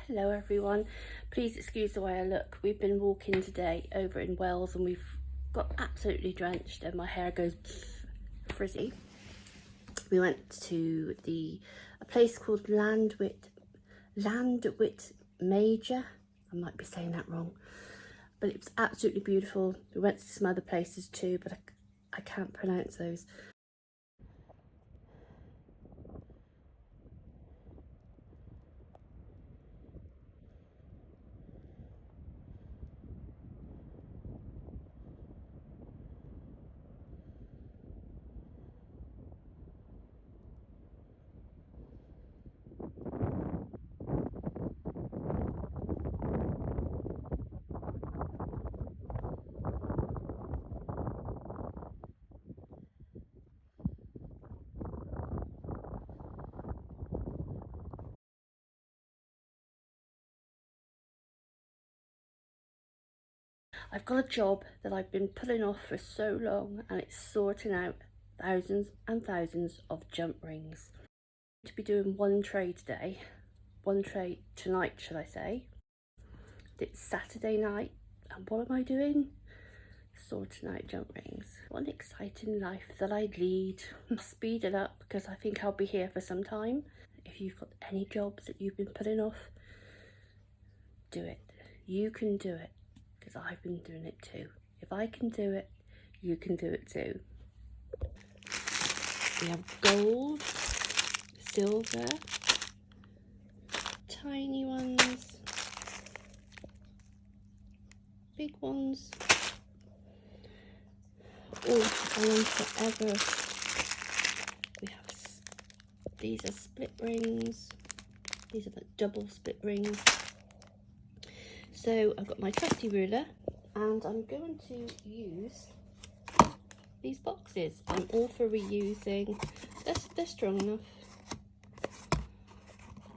Hello everyone, please excuse the way I look. We've been walking today over in Wales and we've got absolutely drenched and my hair goes frizzy. We went to a place called Landwit Major. I might be saying that wrong, but it was absolutely beautiful. We went to some other places too, but I can't pronounce those. I've got a job that I've been putting off for so long, and it's sorting out thousands and thousands of jump rings. To be doing one tray today, one tray tonight should I say. It's Saturday night and what am I doing? Sorting out jump rings. What an exciting life that I lead. Speed it up because I think I'll be here for some time. If you've got any jobs that you've been putting off, do it. You can do it because I've been doing it too. If I can do it, you can do it too. We have gold, silver, tiny ones, big ones, oh, on forever. We have, these are split rings, these are the double split rings. So I've got my trusty ruler and I'm going to use these boxes. I'm all for reusing. They're strong enough.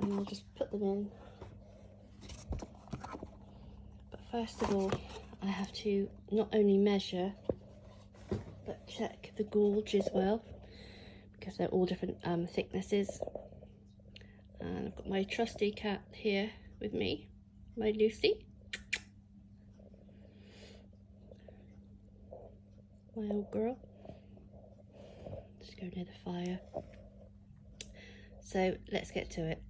And I'll just put them in. But first of all, I have to not only measure, but check the gauge as well, because they're all different thicknesses. And I've got my trusty cat here with me, my Lucy. My old girl. Just go near the fire. So let's get to it.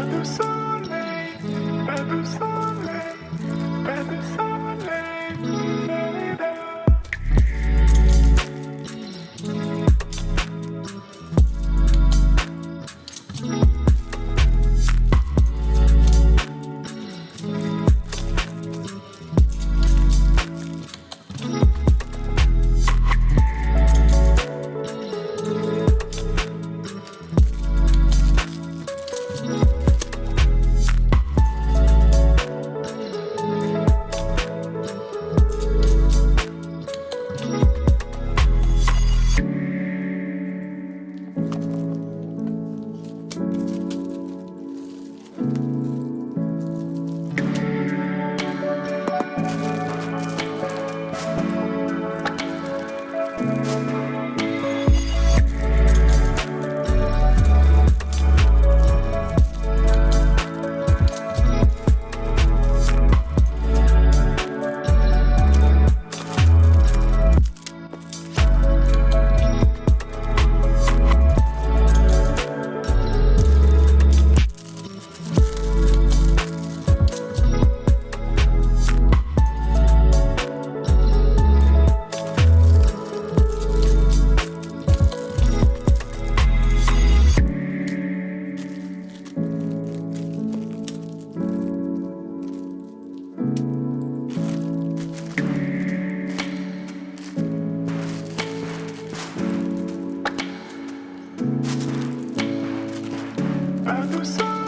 pas de soleil, pas de soleil, pas de soleil. Pas de soleil.